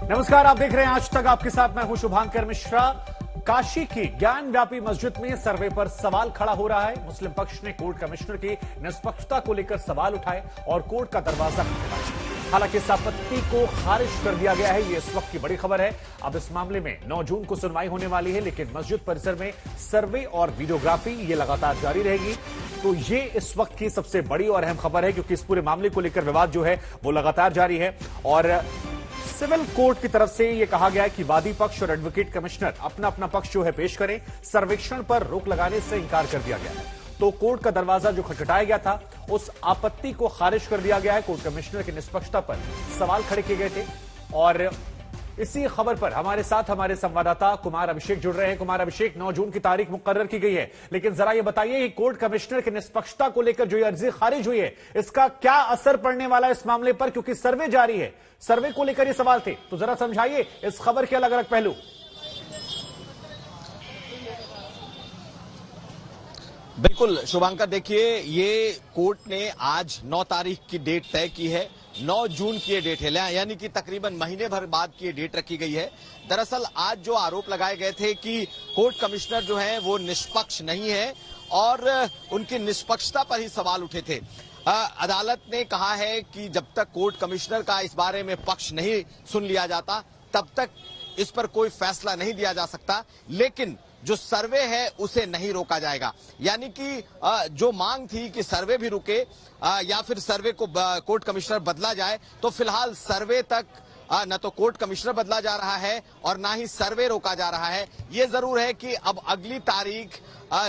नमस्कार, आप देख रहे हैं आज तक। आपके साथ मैं हूं शुभांकर मिश्रा। काशी की ज्ञान व्यापी मस्जिद में सर्वे पर सवाल खड़ा हो रहा है। मुस्लिम पक्ष ने कोर्ट कमिश्नर की निष्पक्षता को लेकर सवाल उठाए और कोर्ट का दरवाजा खटखटाया। हालांकि इस आपत्ति को खारिज कर दिया गया है। ये इस वक्त की बड़ी खबर है। अब इस मामले में 9 जून को सुनवाई होने वाली है, लेकिन मस्जिद परिसर में सर्वे और वीडियोग्राफी ये लगातार जारी रहेगी। तो ये इस वक्त की सबसे बड़ी और अहम खबर है, क्योंकि इस पूरे मामले को लेकर विवाद जो है वो लगातार जारी है। और सिविल कोर्ट की तरफ से यह कहा गया है कि वादी पक्ष और एडवोकेट कमिश्नर अपना अपना पक्ष जो है पेश करें। सर्वेक्षण पर रोक लगाने से इंकार कर दिया गया है। तो कोर्ट का दरवाजा जो खटखटाया गया था, उस आपत्ति को खारिज कर दिया गया है। कोर्ट कमिश्नर की निष्पक्षता पर सवाल खड़े किए गए थे। और इसी खबर पर हमारे साथ हमारे संवाददाता कुमार अभिषेक जुड़ रहे हैं। कुमार अभिषेक, 9 जून की तारीख मुकर्रर की गई है, लेकिन जरा ये बताइए कि कोर्ट कमिश्नर की निष्पक्षता को लेकर जो ये अर्जी खारिज हुई है, इसका क्या असर पड़ने वाला है इस मामले पर, क्योंकि सर्वे जारी है। सर्वे को लेकर ये सवाल थे, तो जरा समझाइए इस खबर के अलग अलग पहलू। बिल्कुल शुभांकर, देखिए ये कोर्ट ने आज 9 तारीख की डेट तय की है। 9 जून की ये डेट है, यानी कि तकरीबन महीने भर बाद की ये डेट रखी गई है। दरअसल आज जो आरोप लगाए गए थे कि कोर्ट कमिश्नर जो है वो निष्पक्ष नहीं है और उनकी निष्पक्षता पर ही सवाल उठे थे। अदालत ने कहा है कि जब तक कोर्ट कमिश्नर का इस बारे में पक्ष नहीं सुन लिया जाता, तब तक इस पर कोई फैसला नहीं दिया जा सकता। लेकिन जो सर्वे है उसे नहीं रोका जाएगा। यानी कि जो मांग थी कि सर्वे भी रुके या फिर सर्वे को कोर्ट कमिश्नर बदला जाए, तो फिलहाल सर्वे तक न तो कोर्ट कमिश्नर बदला जा रहा है और ना ही सर्वे रोका जा रहा है। ये जरूर है कि अब अगली तारीख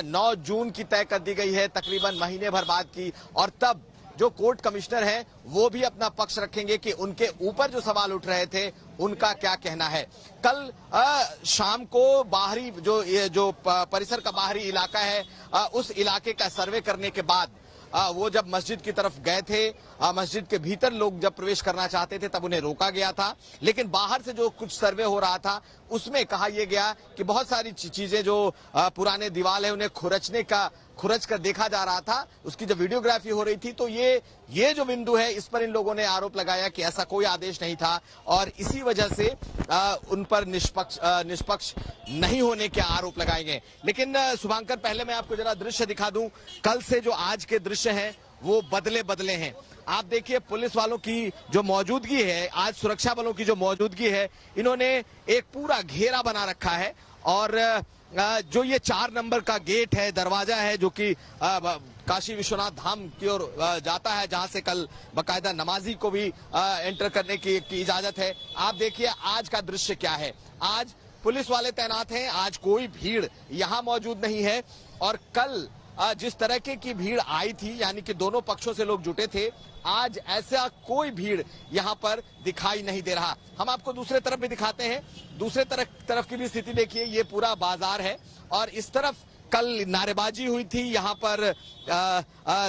9 जून की तय कर दी गई है, तकरीबन महीने भर बाद की। और तब जो कोर्ट कमिश्नर हैं वो भी अपना पक्ष रखेंगे कि उनके ऊपर जो सवाल उठ रहे थे उनका क्या कहना है। कल शाम को बाहरी जो परिसर का बाहरी इलाका है, उस इलाके का सर्वे करने के बाद वो जब मस्जिद की तरफ गए थे, मस्जिद के भीतर लोग जब प्रवेश करना चाहते थे तब उन्हें रोका गया था। लेकिन बाहर से जो कुछ सर्वे हो रहा था उसमें कहा यह गया कि बहुत सारी चीजें जो पुराने दीवार है उन्हें खुरच कर देखा जा रहा था। उसकी जब वीडियोग्राफी हो रही थी तो ये जो बिंदु है, इस पर इन लोगों ने आरोप लगाया कि ऐसा कोई आदेश नहीं था और इसी वजह से उन पर निष्पक्ष नहीं होने के आरोप लगाए गए। लेकिन शुभांकर, पहले मैं आपको जरा दृश्य दिखा दूं। कल से जो आज के दृश्य हैं वो बदले हैं। आप देखिए पुलिस वालों की जो मौजूदगी है, आज सुरक्षा बलों की जो मौजूदगी है, इन्होंने एक पूरा घेरा बना रखा है। और जो ये 4 नंबर का गेट है, दरवाजा है, जो कि काशी विश्वनाथ धाम की ओर जाता है, जहां से कल बकायदा नमाजी को भी एंटर करने की इजाजत है। आप देखिए आज का दृश्य क्या है। आज पुलिस वाले तैनात हैं, आज कोई भीड़ यहां मौजूद नहीं है। और कल जिस तरह की भीड़ आई थी, यानी कि दोनों पक्षों से लोग जुटे थे, आज ऐसा कोई भीड़ यहां पर दिखाई नहीं दे रहा। हम आपको दूसरे तरफ भी दिखाते हैं। दूसरे तरफ की भी स्थिति देखिए, ये पूरा बाजार है और इस तरफ कल नारेबाजी हुई थी। यहाँ पर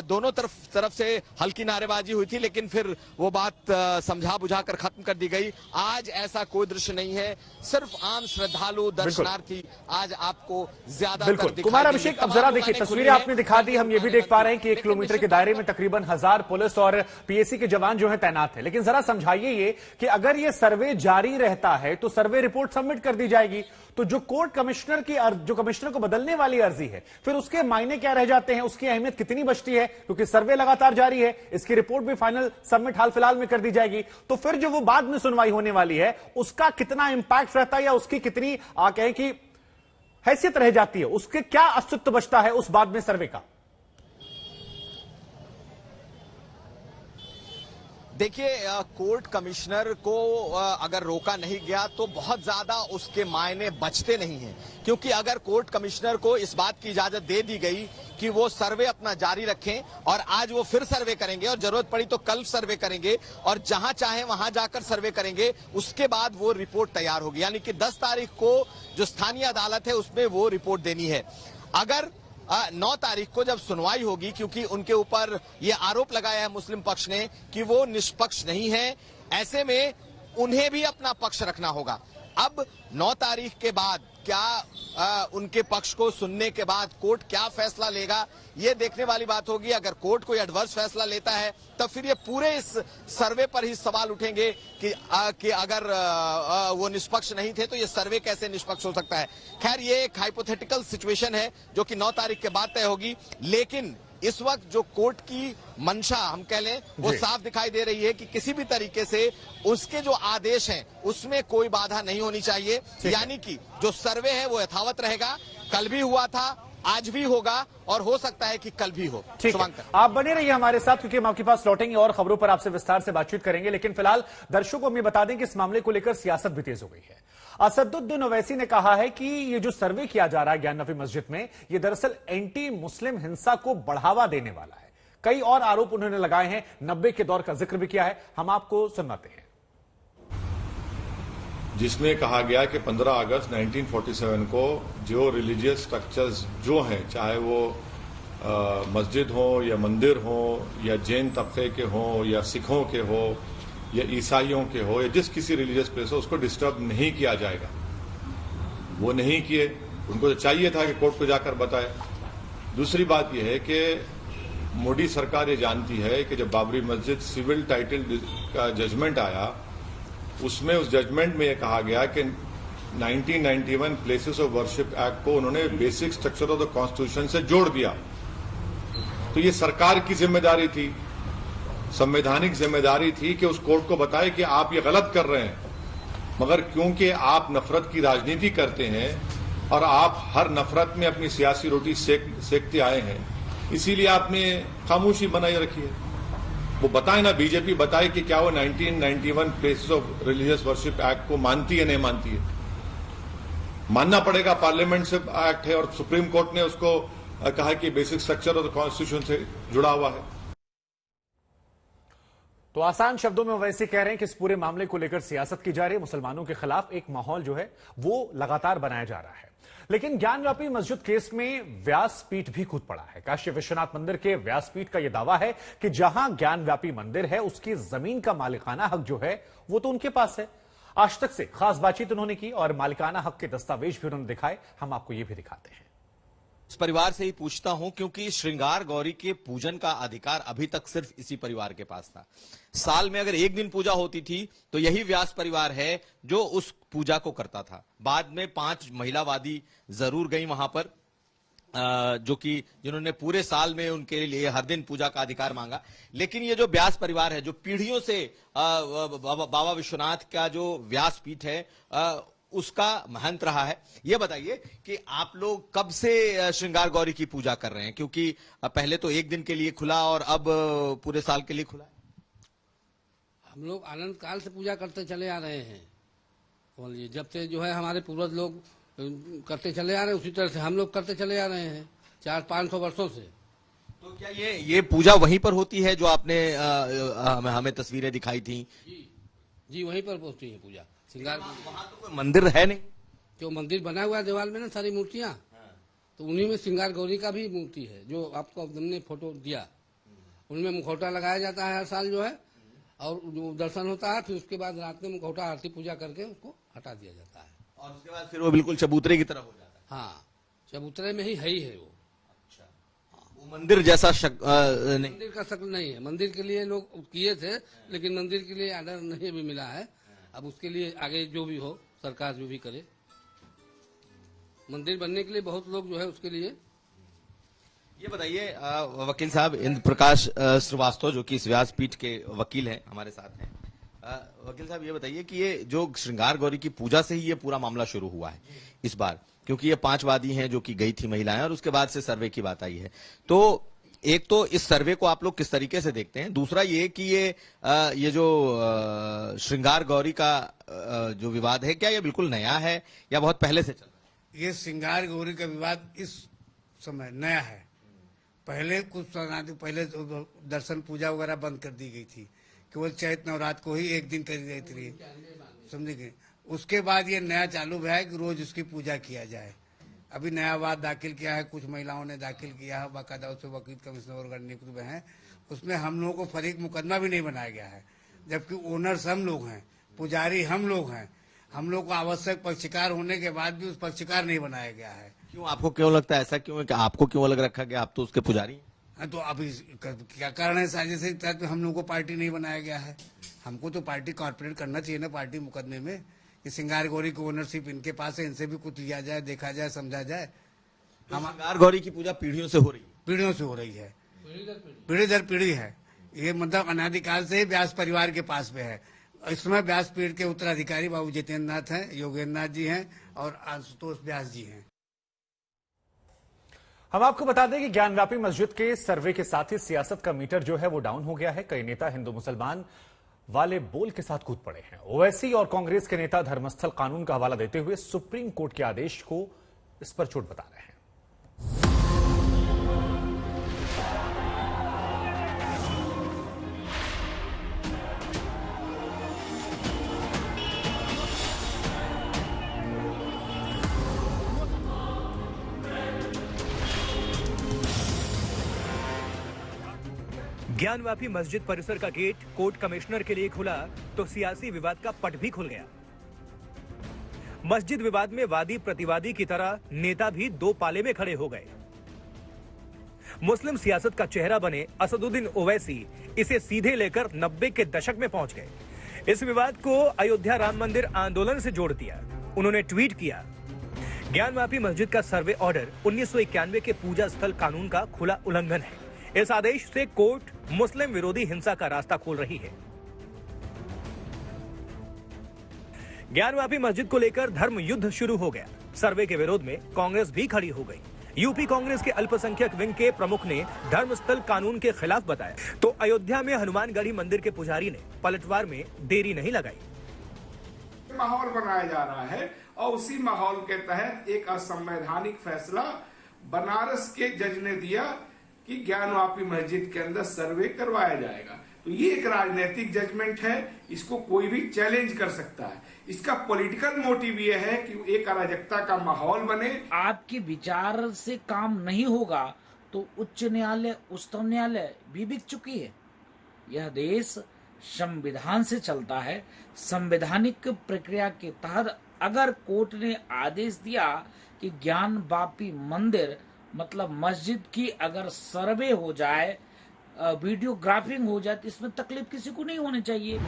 दोनों तरफ से हल्की नारेबाजी हुई थी, लेकिन फिर वो बात समझा बुझा कर खत्म कर दी गई। आज ऐसा कोई दृश्य नहीं है, सिर्फ आम श्रद्धालु दर्शनार्थी आज आपको ज्यादा। कुमार अभिषेक, अब जरा देखिए, तस्वीरें आपने दिखा दी। हम ये भी देख पा रहे हैं कि 1 किलोमीटर के दायरे में तकरीबन 1000 पुलिस और पीएसी के जवान जो है तैनात है। लेकिन जरा समझाइए ये कि अगर ये सर्वे जारी रहता है तो सर्वे रिपोर्ट सबमिट कर दी जाएगी, तो जो कोर्ट कमिश्नर की जो कमिश्नर को बदलने वाली अर्जी है, फिर उसके मायने क्या रह जाते हैं, उसकी अहमियत कितनी बचती है? क्योंकि सर्वे लगातार जारी है, इसकी रिपोर्ट भी फाइनल सबमिट हाल फिलहाल में कर दी जाएगी। तो फिर जो वो बाद में सुनवाई होने वाली है उसका कितना इंपैक्ट रहता है, या उसकी कितनी कहें कि हैसियत रह जाती है, उसके क्या अस्तित्व बचता है उस बाद में सर्वे का? देखिए, कोर्ट कमिश्नर को अगर रोका नहीं गया तो बहुत ज्यादा उसके मायने बचते नहीं हैं, क्योंकि अगर कोर्ट कमिश्नर को इस बात की इजाजत दे दी गई कि वो सर्वे अपना जारी रखें और आज वो फिर सर्वे करेंगे और जरूरत पड़ी तो कल सर्वे करेंगे और जहां चाहे वहां जाकर सर्वे करेंगे, उसके बाद वो रिपोर्ट तैयार होगी। यानी कि 10 तारीख को जो स्थानीय अदालत है उसमें वो रिपोर्ट देनी है। अगर 9 तारीख को जब सुनवाई होगी, क्योंकि उनके ऊपर ये आरोप लगाया है मुस्लिम पक्ष ने कि वो निष्पक्ष नहीं है, ऐसे में उन्हें भी अपना पक्ष रखना होगा। अब 9 तारीख के बाद क्या उनके पक्ष को सुनने के बाद कोर्ट क्या फैसला लेगा, ये देखने वाली बात होगी। अगर कोर्ट कोई एडवर्स फैसला लेता है तब फिर ये पूरे इस सर्वे पर ही सवाल उठेंगे कि अगर वो निष्पक्ष नहीं थे तो ये सर्वे कैसे निष्पक्ष हो सकता है। खैर, ये एक हाइपोथेटिकल सिचुएशन है जो कि 9 तारीख के बाद तय होगी, लेकिन इस वक्त जो कोर्ट की मंशा हम कह लें वो साफ दिखाई दे रही है कि किसी भी तरीके से उसके जो आदेश हैं उसमें कोई बाधा नहीं होनी चाहिए, यानी कि जो सर्वे है वो यथावत रहेगा। कल भी हुआ था, आज भी होगा और हो सकता है कि कल भी हो। शुभांकर, आप बने रहिए हमारे साथ क्योंकि हम आपके पास लौटेंगे और खबरों पर आपसे विस्तार से बातचीत करेंगे, लेकिन फिलहाल दर्शकों को हमें बता दें कि इस मामले को लेकर सियासत भी तेज हो गई है। असदुद्दीन ओवैसी ने कहा है कि ये जो सर्वे किया जा रहा है ज्ञानवापी मस्जिद में, ये दरअसल एंटी मुस्लिम हिंसा को बढ़ावा देने वाला है। कई और आरोप उन्होंने लगाए हैं, 90 के दौर का जिक्र भी किया है, हम आपको सुनाते हैं। जिसमें कहा गया कि 15 अगस्त 1947 को जो रिलीजियस स्ट्रक्चर्स जो हैं, चाहे वो मस्जिद हो या मंदिर हो या जैन तबके के हो या सिखों के हो या ईसाइयों के हो या जिस किसी रिलीजियस प्लेस हो, उसको डिस्टर्ब नहीं किया जाएगा। वो नहीं किए, उनको तो चाहिए था कि कोर्ट को जाकर बताए। दूसरी बात यह है कि मोदी सरकार ये जानती है कि जब बाबरी मस्जिद सिविल टाइटल का जजमेंट आया, उसमें उस जजमेंट में यह कहा गया कि 1991 प्लेसेस ऑफ वर्शिप एक्ट को उन्होंने basic structure of the constitution से जोड़ दिया। तो ये सरकार की जिम्मेदारी थी, संवैधानिक जिम्मेदारी थी कि उस कोर्ट को बताए कि आप ये गलत कर रहे हैं। मगर क्योंकि आप नफरत की राजनीति करते हैं और आप हर नफरत में अपनी सियासी रोटी सेकते आए हैं, इसीलिए आपने खामोशी बनाए रखी है। वो बताए ना, बीजेपी बताए कि क्या वो 1991 places of religious worship act को मानती है, नहीं मानती है। मानना पड़ेगा, पार्लियामेंट से एक्ट है और सुप्रीम कोर्ट ने उसको कहा कि basic structure of the constitution से जुड़ा हुआ है। तो आसान शब्दों में वैसे कह रहे हैं कि इस पूरे मामले को लेकर सियासत की जा रही है, मुसलमानों के खिलाफ एक माहौल जो है वो लगातार बनाया जा रहा है। लेकिन ज्ञानव्यापी मस्जिद केस में व्यासपीठ भी कूद पड़ा है। काशी विश्वनाथ मंदिर के व्यासपीठ का यह दावा है कि जहां ज्ञानव्यापी मंदिर है उसकी जमीन का मालिकाना हक जो है वो तो उनके पास है। आज तक से खास बातचीत उन्होंने की और मालिकाना हक के दस्तावेज भी उन्होंने दिखाए, हम आपको ये भी दिखाते हैं। इस परिवार से ही पूछता हूं क्योंकि श्रृंगार गौरी के पूजन का अधिकार अभी तक सिर्फ इसी परिवार के पास था। साल में अगर एक दिन पूजा होती थी तो यही व्यास परिवार है जो उस पूजा को करता था। बाद में 5 महिलावादी जरूर गई वहां पर, जो कि जिन्होंने पूरे साल में उनके लिए हर दिन पूजा का अधिकार मांगा। लेकिन ये जो व्यास परिवार है जो पीढ़ियों से बाबा विश्वनाथ का जो व्यासपीठ है उसका महंत रहा है। ये बताइए कि आप लोग कब से श्रृंगार गौरी की पूजा कर रहे हैं, क्योंकि पहले तो एक दिन के लिए खुला और अब पूरे साल के लिए खुला है। हम लोग आनंद काल से पूजा करते चले आ रहे हैं, बोलिए जब से जो है हमारे पूर्वज लोग करते चले आ रहे हैं, उसी तरह से हम लोग करते चले आ रहे हैं 400-500 वर्षों से। तो क्या ये पूजा वहीं पर होती है जो आपने हमें तस्वीरें दिखाई थी? जी वहीं पर होती है पूजा। श्रृंगार वहां तो कोई मंदिर है नहीं? जो मंदिर बना हुआ है दीवार में ना सारी मूर्तियां, तो उन्हीं में श्रृंगार गौरी का भी मूर्ति है जो आपको हमने फोटो दिया। उनमें मुखौटा लगाया जाता है हर साल जो है, और जो दर्शन होता है फिर उसके बाद रात में मुखौटा आरती पूजा करके उसको हटा दिया जाता है और उसके बाद फिर वो बिल्कुल चबूतरे की तरह हो जाता है। हाँ, चबूतरे में ही है वो। वो मंदिर जैसा नहीं, मंदिर का शक्ल नहीं है। मंदिर के लिए लोग किए थे लेकिन मंदिर के लिए ऑर्डर नहीं भी मिला है। अब उसके लिए आगे जो भी हो, सरकार जो भी करे, मंदिर बनने के लिए बहुत लोग जो है उसके लिए। ये बताइए वकील साहब इंद्र प्रकाश श्रीवास्तव जो कि इस व्यासपीठ के वकील हैं हमारे साथ हैं। वकील साहब ये बताइए कि ये जो श्रृंगार गौरी की पूजा से ही ये पूरा मामला शुरू हुआ है इस बार, क्योंकि ये 5 वादी हैं जो कि गई थी महिलाएं और उसके बाद से सर्वे की बात आई है। तो एक तो इस सर्वे को आप लोग किस तरीके से देखते हैं, दूसरा ये कि ये जो श्रृंगार गौरी का जो विवाद है, क्या ये बिल्कुल नया है या बहुत पहले से चल रहा है? ये श्रृंगार गौरी का विवाद इस समय नया है। पहले कुछ शरणार्थी पहले दर्शन पूजा वगैरह बंद कर दी गई थी, केवल चैत नवरात्र को ही एक दिन करी गई थी, समझे गए। उसके बाद ये नया चालू हुआ है कि रोज उसकी पूजा किया जाए। अभी नया बात दाखिल किया है, कुछ महिलाओं ने दाखिल किया है, बाकायदा उससे वकील कमिश्नर और नियुक्त हुए हैं। उसमें हम लोगों को फरीक मुकदमा भी नहीं बनाया गया है, जबकि ओनर्स हम लोग हैं, पुजारी हम लोग हैं। हम लोग को आवश्यक पक्षकार होने के बाद भी उस पक्षकार नहीं बनाया गया है। क्यों, आपको क्यों लगता है ऐसा? क्यों है कि आपको क्यों अलग रखा गया? आप तो उसके पुजारी हैं। हाँ, तो अभी क्या कारण है? साजिश के तहत हम लोग को पार्टी नहीं बनाया गया है। हमको तो पार्टी कॉर्पोरेट करना चाहिए ना पार्टी मुकदमे में, कि श्रृंगार गौरी की ओनरशिप इनके पास है, इनसे भी कुछ लिया जाए, देखा जाए, समझा जाए। हम श्रृंगार गौरी की पूजा पीढ़ियों से हो रही है, पीढ़ियों से हो रही है, पीढ़ी दर पीढ़ी है। ये मतलब अनादिकाल से ही व्यास परिवार के पास में है। इस समय व्यास पीढ़ के उत्तराधिकारी बाबू जितेंद्र नाथ हैं, योगेंद्र नाथ जी हैं और आशुतोष व्यास जी हैं। हम आपको बता दें कि ज्ञानव्यापी मस्जिद के सर्वे के साथ ही सियासत का मीटर जो है वो डाउन हो गया है। कई नेता हिंदू मुसलमान वाले बोल के साथ कूद पड़े हैं। ओवैसी और कांग्रेस के नेता धर्मस्थल कानून का हवाला देते हुए सुप्रीम कोर्ट के आदेश को इस पर चोट बता रहे हैं। ज्ञानव्यापी मस्जिद परिसर का गेट कोर्ट कमिश्नर के लिए खुला तो सियासी विवाद का पट भी खुल गया। मस्जिद विवाद में वादी प्रतिवादी की तरह नेता भी दो पाले में खड़े हो गए। मुस्लिम सियासत का चेहरा बने असदुद्दीन ओवैसी इसे सीधे लेकर 90 के दशक में पहुंच गए। इस विवाद को अयोध्या राम मंदिर आंदोलन से जोड़ दिया। उन्होंने ट्वीट किया, ज्ञानव्यापी मस्जिद का सर्वे ऑर्डर 1991 के पूजा स्थल कानून का खुला उल्लंघन है। इस आदेश से कोर्ट मुस्लिम विरोधी हिंसा का रास्ता खोल रही है। ज्ञानव्यापी मस्जिद को लेकर धर्म युद्ध शुरू हो गया। सर्वे के विरोध में कांग्रेस भी खड़ी हो गई। यूपी कांग्रेस के अल्पसंख्यक विंग के प्रमुख ने धर्मस्थल कानून के खिलाफ बताया तो अयोध्या में हनुमानगढ़ी मंदिर के पुजारी ने पलटवार में देरी नहीं लगाई। माहौल बनाया जा रहा है और उसी माहौल के तहत एक असंवैधानिक फैसला बनारस के जज ने दिया कि ज्ञानव्यापी मस्जिद के अंदर सर्वे करवाया जाएगा। तो ये एक राजनीतिक जजमेंट है, इसको कोई भी चैलेंज कर सकता है। इसका पॉलिटिकल मोटिव ये है कि एक अराजकता का माहौल बने। आपके विचार से काम नहीं होगा तो उच्च न्यायालय, उच्चतम न्यायालय भी बिक चुकी है। यह देश संविधान से चलता है। संवैधानिक प्रक्रिया के तहत अगर कोर्ट ने आदेश दिया कि ज्ञानव्यापी मंदिर मतलब मस्जिद की अगर सर्वे हो जाए, वीडियोग्राफिंग हो जाए, तो इसमें तकलीफ किसी को नहीं होनी चाहिए।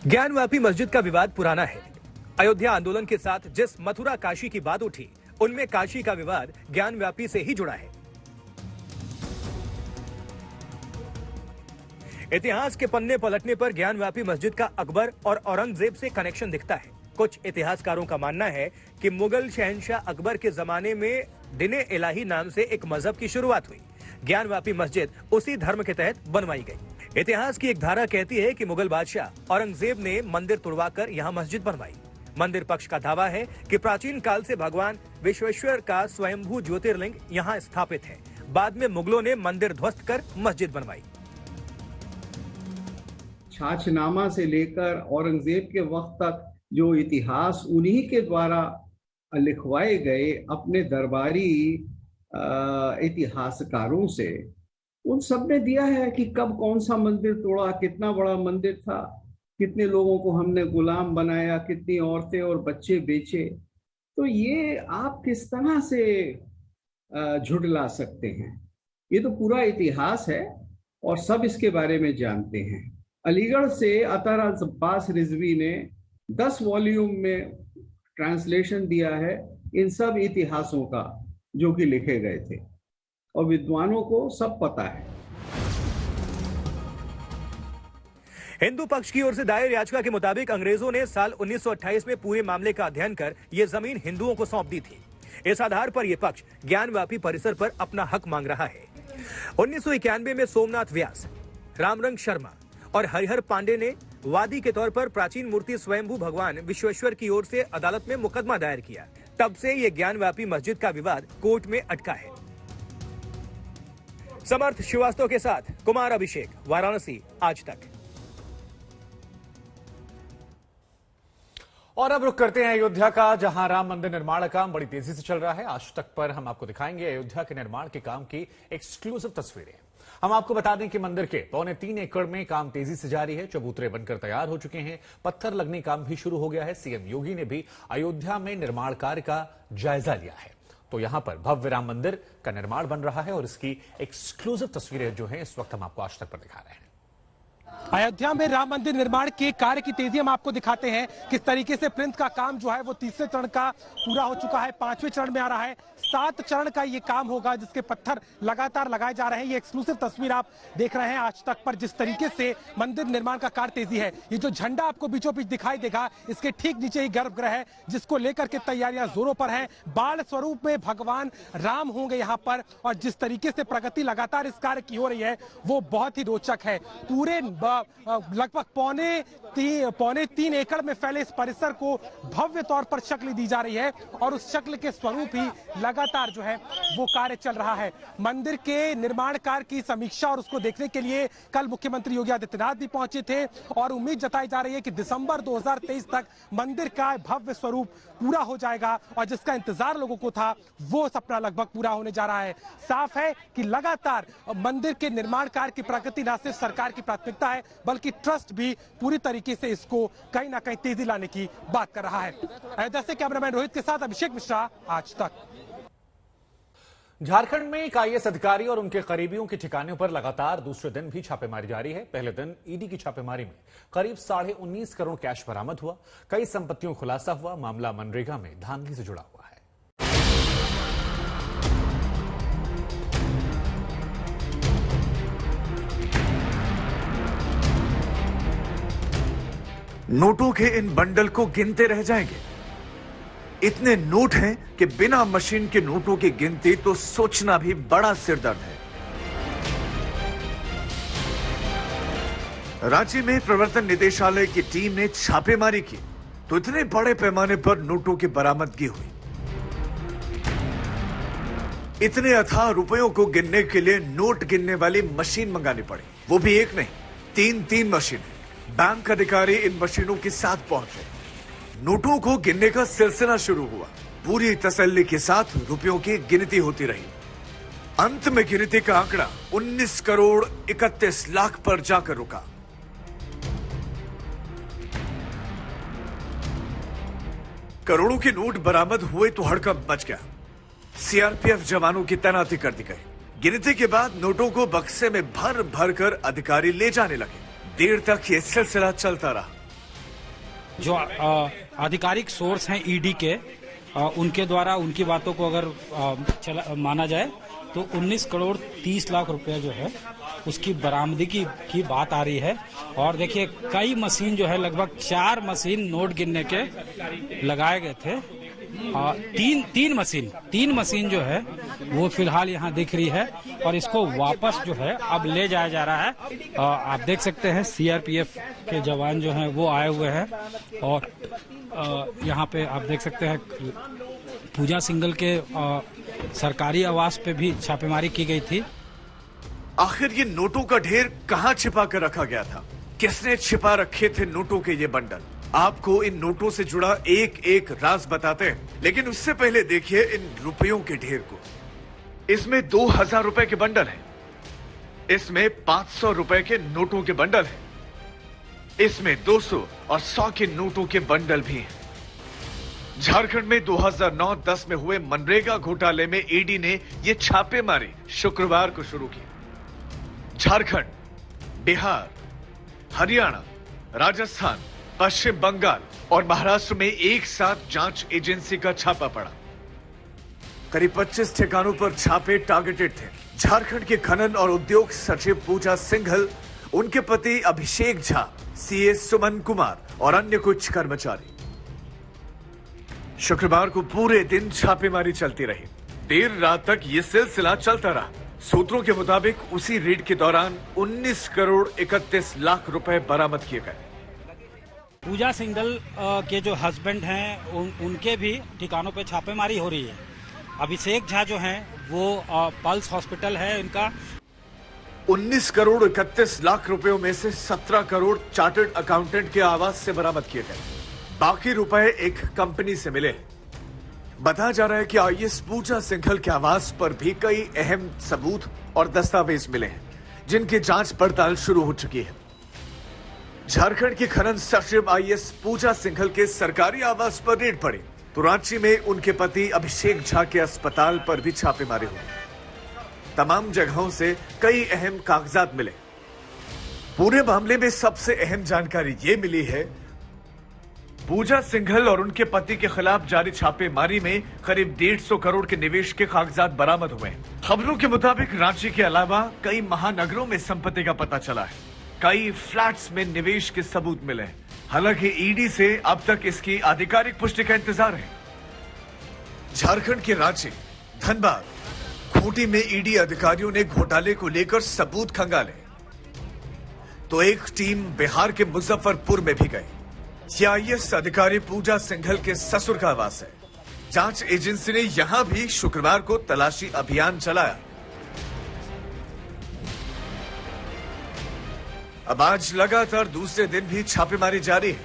ज्ञानव्यापी मस्जिद का विवाद पुराना है। अयोध्या आंदोलन के साथ जिस मथुरा काशी की बात उठी, उनमें काशी का विवाद ज्ञानव्यापी से ही जुड़ा है। इतिहास के पन्ने पलटने पर ज्ञानव्यापी मस्जिद का अकबर और औरंगजेब से कनेक्शन दिखता है। कुछ इतिहासकारों का मानना है कि मुगल शहंशाह अकबर के जमाने में दिने इलाही नाम से एक मजहब की शुरुआत हुई। ज्ञानव्यापी मस्जिद उसी धर्म के तहत बनवाई गई। इतिहास की एक धारा कहती है कि मुगल बादशाह औरंगजेब ने मंदिर तुड़वाकर यहाँ मस्जिद बनवाई। मंदिर पक्ष का दावा है कि प्राचीन काल से भगवान विश्वेश्वर का स्वयंभू ज्योतिर्लिंग यहाँ स्थापित है। बाद में मुगलों ने मंदिर ध्वस्त कर मस्जिद बनवाई। छाछनामा से लेकर औरंगजेब के वक्त तक जो इतिहास उन्हीं के द्वारा लिखवाए गए अपने दरबारी इतिहासकारों से, उन सब ने दिया है कि कब कौन सा मंदिर तोड़ा, कितना बड़ा मंदिर था, कितने लोगों को हमने गुलाम बनाया, कितनी औरतें और बच्चे बेचे। तो ये आप किस तरह से झुठला सकते हैं? ये तो पूरा इतिहास है और सब इसके बारे में जानते हैं। अलीगढ़ से अतर अब्बास रिजवी ने 10 वॉल्यूम में ट्रांसलेशन दिया है इन सब इतिहासों का जो कि लिखे गए थे और विद्वानों को सब पता है। हिंदू पक्ष की ओर से दायर याचिका के मुताबिक अंग्रेजों ने साल 1928 में पूरे मामले का अध्ययन कर यह जमीन हिंदुओं को सौंप दी थी। इस आधार पर यह पक्ष ज्ञानव्यापी परिसर पर अपना हक मांग रहा है। 1991 में सोमनाथ व्यास, रामरंग शर्मा और हरिहर पांडे ने वादी के तौर पर प्राचीन मूर्ति स्वयंभू भगवान विश्वेश्वर की ओर से अदालत में मुकदमा दायर किया। तब से यह ज्ञानव्यापी मस्जिद का विवाद कोर्ट में अटका है। समर्थ श्रीवास्तव के साथ कुमार अभिषेक, वाराणसी, आज तक। और अब रुक करते हैं अयोध्या का, जहां राम मंदिर निर्माण का काम बड़ी तेजी से चल रहा है। आज तक पर हम आपको दिखाएंगे अयोध्या के निर्माण के काम की एक्सक्लूसिव तस्वीरें। हम आपको बता दें कि मंदिर के 2.25 एकड़ में काम तेजी से जारी है। चबूतरे बनकर तैयार हो चुके हैं, पत्थर लगने काम भी शुरू हो गया है। सीएम योगी ने भी अयोध्या में निर्माण कार्य का जायजा लिया है। तो यहां पर भव्य राम मंदिर का निर्माण बन रहा है और इसकी एक्सक्लूसिव तस्वीरें जो हैं इस वक्त हम आपको आज तक पर दिखा रहे हैं। अयोध्या में राम मंदिर निर्माण के कार्य की तेजी हम आपको दिखाते हैं। किस तरीके से प्लिंथ का काम जो है वो तीसरे चरण का पूरा हो चुका है, 5वें चरण में आ रहा है। 7 चरण का ये काम होगा जिसके पत्थर लगातार लगाए जा रहे हैं। ये एक्सक्लूसिव तस्वीर आप देख रहे हैं आज तक पर, जिस तरीके से मंदिर निर्माण का कार्य तेजी है। ये जो झंडा आपको बीचों बीच दिखाई देगा, इसके ठीक नीचे ही गर्भगृह है जिसको लेकर के तैयारियां जोरों पर है। बाल स्वरूप में भगवान राम होंगे यहाँ पर, और जिस तरीके से प्रगति लगातार इस कार्य की हो रही है वो बहुत ही रोचक है। पूरे लगभग पौने 3 एकड़ में फैले इस परिसर को भव्य तौर पर शक्ल दी जा रही है और उस शक्ल के स्वरूप ही लगातार जो है वो कार्य चल रहा है। मंदिर के निर्माण कार्य की समीक्षा और उसको देखने के लिए कल मुख्यमंत्री योगी आदित्यनाथ भी पहुंचे थे और उम्मीद जताई जा रही है कि दिसंबर 2023 तक मंदिर का भव्य स्वरूप पूरा हो जाएगा और जिसका इंतजार लोगों को था वो सपना लगभग पूरा होने जा रहा है। साफ है कि लगातार मंदिर के निर्माण कार्य की प्रगति न सिर्फ सरकार की प्राथमिकता है बल्कि ट्रस्ट भी पूरी तरीके से इसको कहीं ना कहीं तेजी लाने की बात कर रहा है। अयोध्या से कैमरामैन रोहित के साथ अभिषेक मिश्रा, आज तक। झारखंड में एक आईएएस अधिकारी और उनके करीबियों के ठिकानों पर लगातार दूसरे दिन भी छापेमारी जारी है। पहले दिन ईडी की छापेमारी में करीब 19.5 करोड़ कैश बरामद हुआ। कई संपत्तियों खुलासा हुआ। मामला मनरेगा में धांधली से जुड़ा हुआ है। नोटों के इन बंडल को गिनते रह जाएंगे। इतने नोट हैं कि बिना मशीन के नोटों की गिनती तो सोचना भी बड़ा सिरदर्द है। रांची में प्रवर्तन निदेशालय की टीम ने छापेमारी की तो इतने बड़े पैमाने पर नोटों की बरामदगी हुई। इतने अथाह रुपयों को गिनने के लिए नोट गिनने वाली मशीन मंगानी पड़ी, वो भी एक नहीं 3 मशीनें। बैंक अधिकारी इन मशीनों के साथ पहुंचे। नोटों को गिनने का सिलसिला शुरू हुआ। पूरी तसल्ली के साथ रुपयों की गिनती होती रही। अंत में गिनती का आंकड़ा 19 करोड़ 31 लाख पर जाकर रुका। करोड़ों के नोट बरामद हुए तो हड़कंप मच गया। सीआरपीएफ जवानों की तैनाती कर दी गई। गिनती के बाद नोटों को बक्से में भर भर कर अधिकारी ले जाने लगे। देर तक ये सिलसिला चलता रहा। जो आधिकारिक सोर्स हैं ईडी के, उनके द्वारा उनकी बातों को अगर माना जाए तो 19 करोड़ 30 लाख रुपया जो है उसकी बरामदगी की बात आ रही है। और देखिए कई मशीन जो है, लगभग 4 मशीन नोट गिनने के लगाए गए थे। 3 मशीन जो है वो फिलहाल यहाँ दिख रही है और इसको वापस जो है अब ले जाया जा रहा है। आप देख सकते हैं सीआरपीएफ के जवान जो हैं वो आए हुए हैं और यहाँ पे आप देख सकते हैं पूजा सिंघल के सरकारी आवास पे भी छापेमारी की गई थी। आखिर ये नोटों का ढेर कहां छिपा कर रखा गया था? किसने छिपा रखे थे नोटों के ये बंडल? आपको इन नोटों से जुड़ा एक एक राज बताते हैं, लेकिन उससे पहले देखिए इन रुपयों के ढेर को। इसमें 2000 रुपए के बंडल हैं, इसमें 500 रुपए के नोटों के बंडल हैं, इसमें 200 और 100 के नोटों के बंडल भी हैं। झारखंड में 2009-10 में हुए मनरेगा घोटाले में ईडी ने यह छापेमारी शुक्रवार को शुरू की। झारखंड, बिहार, हरियाणा, राजस्थान, पश्चिम बंगाल और महाराष्ट्र में एक साथ जांच एजेंसी का छापा पड़ा। करीब 25 ठिकानों पर छापे टारगेटेड थे। झारखंड के खनन और उद्योग सचिव पूजा सिंघल, उनके पति अभिषेक झा, सीए सुमन कुमार और अन्य कुछ कर्मचारी। शुक्रवार को पूरे दिन छापेमारी चलती रही। देर रात तक ये सिलसिला चलता रहा। सूत्रों के मुताबिक उसी रेड के दौरान 19 करोड़ 31 लाख रुपए बरामद किए गए। पूजा सिंघल के जो हस्बैंड हैं उनके भी ठिकानों पे छापेमारी हो रही है। अभिषेक झा जो हैं वो पल्स हॉस्पिटल है इनका। 19 करोड़ 31 लाख रुपयों में से 17 करोड़ चार्टर्ड अकाउंटेंट के आवास से बरामद किए गए। बाकी रुपए एक कंपनी से मिले। बताया जा रहा है कि आईएएस पूजा सिंघल के आवास पर भी कई अहम सबूत और दस्तावेज मिले हैं। जिनकी जांच पड़ताल शुरू हो चुकी है। झारखंड की खनन सचिव आईएएस पूजा सिंघल के सरकारी आवास पर रेड पड़ी तो रांची में उनके पति अभिषेक झा के अस्पताल पर भी छापेमारी हुई। तमाम जगहों से कई अहम कागजात मिले। पूरे मामले में सबसे अहम जानकारी ये मिली है, पूजा सिंघल और उनके पति के खिलाफ जारी छापेमारी में करीब 150 करोड़ के निवेश के कागजात बरामद हुए हैं। खबरों के मुताबिक रांची के अलावा कई महानगरों में संपत्ति का पता चला है। कई फ्लैट्स में निवेश के सबूत मिले हैं। हालांकि ईडी से अब तक इसकी आधिकारिक पुष्टि का इंतजार है। झारखंड के रांची, धनबाद, खूंटी में ईडी अधिकारियों ने घोटाले को लेकर सबूत खंगाले तो एक टीम बिहार के मुजफ्फरपुर में भी गई। यह आईएएस अधिकारी पूजा सिंघल के ससुर का आवास है। जांच एजेंसी ने यहां भी शुक्रवार को तलाशी अभियान चलाया। अब आज लगातार दूसरे दिन भी छापेमारी जारी है।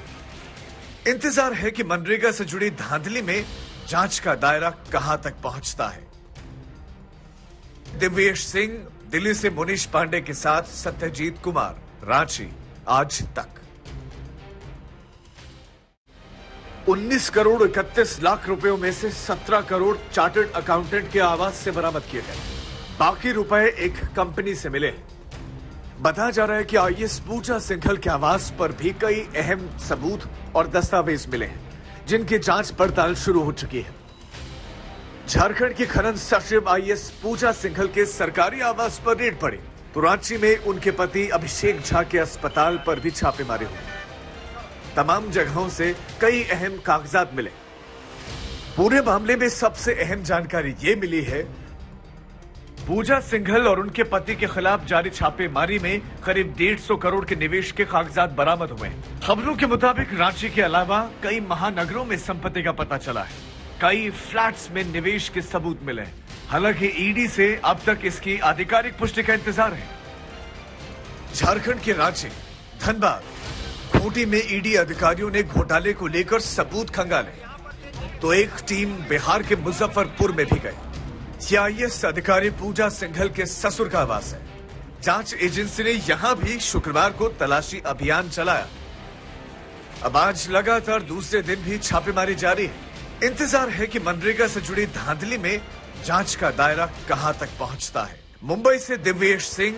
इंतजार है कि मनरेगा से जुड़ी धांधली में जांच का दायरा कहां तक पहुंचता है। दिव्येश सिंह, दिल्ली से मुनीश पांडे के साथ सत्यजीत कुमार, रांची, आज तक। 19 करोड़ 31 लाख रुपयों में से 17 करोड़ चार्टर्ड अकाउंटेंट के आवास से बरामद किए गए। बाकी रुपए एक कंपनी से मिले। बताया जा रहा है कि आईएएस पूजा सिंघल के आवास पर भी कई अहम सबूत और दस्तावेज मिले हैं, जिनकी जांच पड़ताल शुरू हो चुकी है। झारखंड की खनन सचिव आईएएस पूजा सिंघल के सरकारी आवास पर रेड पड़ी तो रांची में उनके पति अभिषेक झा के अस्पताल पर भी छापेमारी हुई। तमाम जगहों से कई अहम कागजात मिले। पूरे मामले में सबसे अहम जानकारी ये मिली है, पूजा सिंघल और उनके पति के खिलाफ जारी छापेमारी में करीब 150 करोड़ के निवेश के कागजात बरामद हुए हैं। खबरों के मुताबिक रांची के अलावा कई महानगरों में संपत्ति का पता चला है। कई फ्लैट्स में निवेश के सबूत मिले हैं। हालांकि ईडी से अब तक इसकी आधिकारिक पुष्टि का इंतजार है। झारखंड के रांची, धनबाद, खूंटी में ईडी अधिकारियों ने घोटाले को लेकर सबूत खंगाले तो एक टीम बिहार के मुजफ्फरपुर में भी गई। यह आईएएस अधिकारी पूजा सिंघल के ससुर का आवास है। जांच एजेंसी ने यहां भी शुक्रवार को तलाशी अभियान चलाया। अब आज लगातार दूसरे दिन भी छापेमारी जारी है। इंतजार है कि मनरेगा से जुड़ी धांधली में जांच का दायरा कहां तक पहुंचता है। मुंबई से दिव्येश सिंह,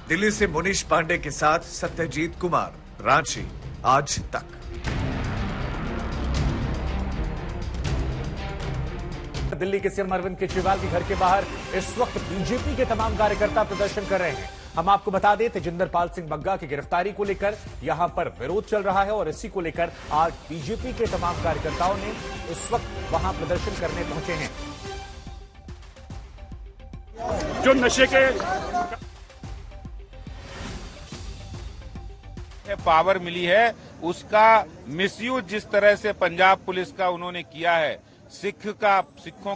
दिल्ली से मुनीश पांडे के साथ सत्यजीत कुमार, रांची, आज तक। दिल्ली के सीएम अरविंद केजरीवाल के घर के बाहर इस वक्त बीजेपी के तमाम कार्यकर्ता प्रदर्शन कर रहे हैं। हम आपको बता दें, तेजिंदर पाल सिंह बग्गा की गिरफ्तारी को लेकर यहां पर विरोध चल रहा है और इसी को लेकर आज बीजेपी के तमाम कार्यकर्ताओं ने इस वक्त वहां प्रदर्शन करने पहुंचे हैं। जो नशे के पावर मिली है, उसका मिसयूज जिस तरह से पंजाब पुलिस का उन्होंने किया है, सिखों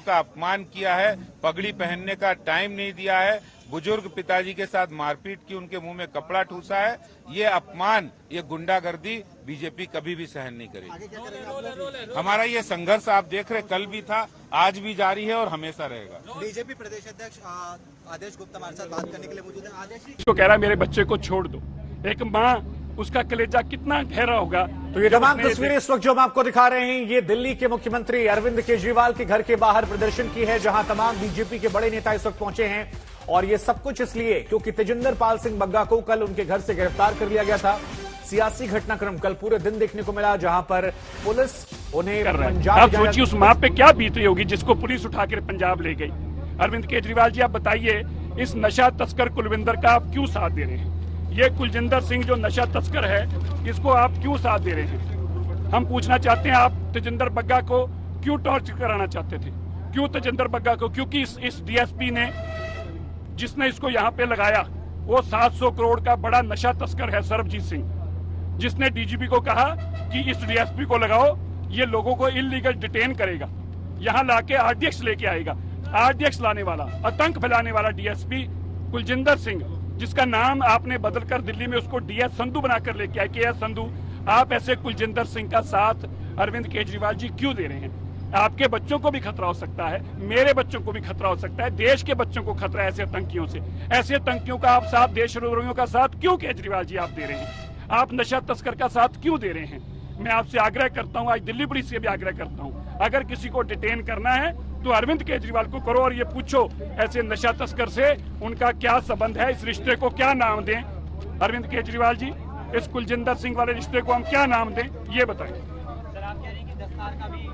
का अपमान किया है, पगड़ी पहनने का टाइम नहीं दिया है, बुजुर्ग पिताजी के साथ मारपीट की, उनके मुंह में कपड़ा ठूसा है, ये अपमान, ये गुंडागर्दी बीजेपी कभी भी सहन नहीं करेगी। हमारा ये संघर्ष आप देख रहे, कल भी था, आज भी जारी है और हमेशा रहेगा। बीजेपी प्रदेश अध्यक्ष आदेश गुप्ता हमारे साथ बात करने के लिए मौजूद है। आदेश को कह रहा है मेरे बच्चे को छोड़ दो। एक माँ, उसका कलेजा कितना गहरा होगा। तो ये तमाम तस्वीरें इस वक्त जो हम आपको दिखा रहे हैं, ये दिल्ली के मुख्यमंत्री अरविंद केजरीवाल के घर के बाहर प्रदर्शन की है, जहां तमाम बीजेपी के बड़े नेता इस वक्त पहुंचे हैं। और ये सब कुछ इसलिए क्योंकि तेजिंदर पाल सिंह बग्गा को कल उनके घर से गिरफ्तार कर लिया गया था। सियासी घटनाक्रम कल पूरे दिन देखने को मिला, जहां पर पुलिस उन्हें पंजाब, आप सोचिए उस माँ पे क्या बीत रही होगी जिसको पुलिस उठाकर पंजाब ले गई। अरविंद केजरीवाल जी, आप बताइए, इस नशा तस्कर कुलविंदर का आप क्यों साथ दे रहे हैं? ये कुलजिंदर सिंह जो नशा तस्कर है, इसको आप क्यों साथ दे रहे हैं? हम पूछना चाहते हैं, आप तेजिंदर बग्गा को क्यों टॉर्चर कराना चाहते थे? क्यों तेजिंदर बग्गा को? क्योंकि इस डीएसपी ने, जिसने इसको यहाँ पे लगाया, वो 700 करोड़ का बड़ा नशा तस्कर है, सरबजीत सिंह, जिसने डीजीपी को कहा कि इस डीएसपी को लगाओ, ये लोगों को इलीगल डिटेन करेगा, यहाँ लाके आरडीएक्स लेके आएगा। आरडीएक्स लाने वाला, आतंक फैलाने वाला डीएसपी कुलजिंदर सिंह, जिसका नाम आपने बदलकर दिल्ली में उसको डीएस संधू बनाकर लेके आए, केएस संधू। आप ऐसे कुलजिंदर सिंह का साथ अरविंद केजरीवाल जी क्यों दे रहे हैं? आपके बच्चों को भी खतरा हो सकता है, मेरे बच्चों को भी खतरा हो सकता है, देश के बच्चों को खतरा है ऐसे आतंकियों से। ऐसे आतंकियों का आप साथ, देशद्रोहियों का साथ क्यों केजरीवाल जी आप दे रहे हैं? आप नशा तस्कर का साथ क्यों दे रहे हैं? मैं आपसे आग्रह करता हूं, आज दिल्ली पुलिस से भी आग्रह करता हूं, अगर किसी को डिटेन करना है तो अरविंद केजरीवाल को करो और ये पूछो ऐसे नशा तस्कर से उनका क्या संबंध है, इस रिश्ते को क्या नाम दें? अरविंद केजरीवाल जी, इस कुलजिंदर सिंह वाले रिश्ते को हम क्या नाम दें, ये बताएं। सर, आप कह रहे हैं कि दस्तार का भी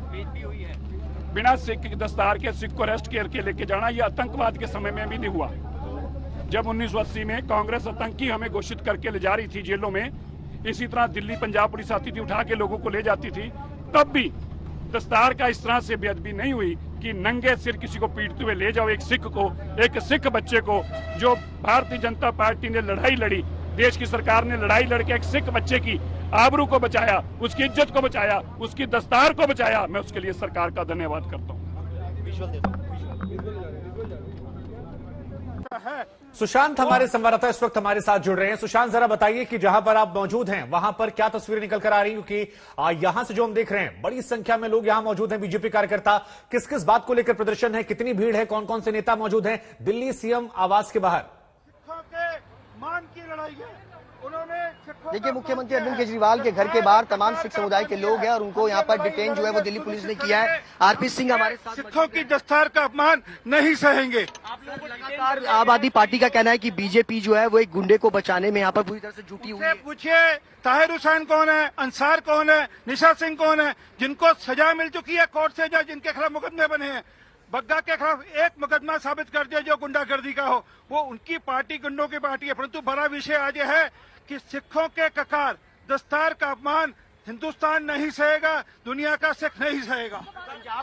बेइज्जती हुई है। बिना सिख दस्तार के सिख को अरेस्ट करके लेके जाना, ये आतंकवाद के समय में भी नहीं हुआ। जब 1980 में कांग्रेस आतंकी हमें घोषित करके ले जा रही थी जेलों में, इसी तरह दिल्ली पंजाब पुलिस आती थी, उठा के लोगों को ले जाती थी, तब भी दस्तार का इस तरह से बेअदबी नहीं हुई कि नंगे सिर किसी को पीटते हुए ले जाओ। एक सिख बच्चे को, जो भारतीय जनता पार्टी ने लड़ाई लड़ी, देश की सरकार ने लड़ाई लड़के एक सिख बच्चे की आबरू को बचाया, उसकी इज्जत को बचाया, उसकी दस्तार को बचाया, मैं उसके लिए सरकार का धन्यवाद करता हूँ। सुशांत हमारे संवाददाता इस वक्त हमारे साथ जुड़ रहे हैं। सुशांत, जरा बताइए कि जहां पर आप मौजूद हैं वहां पर क्या तस्वीरें निकल कर आ रही हैं, क्योंकि यहां से जो हम देख रहे हैं बड़ी संख्या में लोग यहां मौजूद हैं, बीजेपी कार्यकर्ता। किस किस बात को लेकर प्रदर्शन है, कितनी भीड़ है, कौन कौन से नेता मौजूद हैं दिल्ली सीएम आवास के बाहर? मान की लड़ाई है। उन्होंने देखिए, मुख्यमंत्री अरविंद केजरीवाल के घर के बाहर तमाम सिख समुदाय के लोग हैं और उनको यहाँ पर डिटेन जो है वो दिल्ली पुलिस ने किया है। आरपी सिंह हमारे साथ। सिखों की दस्तार का अपमान नहीं सहेंगे। लगातार आम आदमी पार्टी का कहना है कि बीजेपी जो है वो एक गुंडे को बचाने में यहाँ पर पूरी तरह से जुटी हुई है। पूछिए ताहिर हुसैन कौन है, अंसार कौन है, निशा सिंह कौन है, जिनको सजा मिल चुकी है कोर्ट से, जिनके खिलाफ मुकदमे बने हैं। बग्गा के खिलाफ एक मुकदमा साबित कर दिया जो गुंडागर्दी का हो, वो उनकी पार्टी गुंडों की पार्टी है। परंतु बड़ा विषय आज यह है कि सिखों के ककार, दस्तार का अपमान हिंदुस्तान नहीं सहेगा, दुनिया का सिख नहीं सहेगा।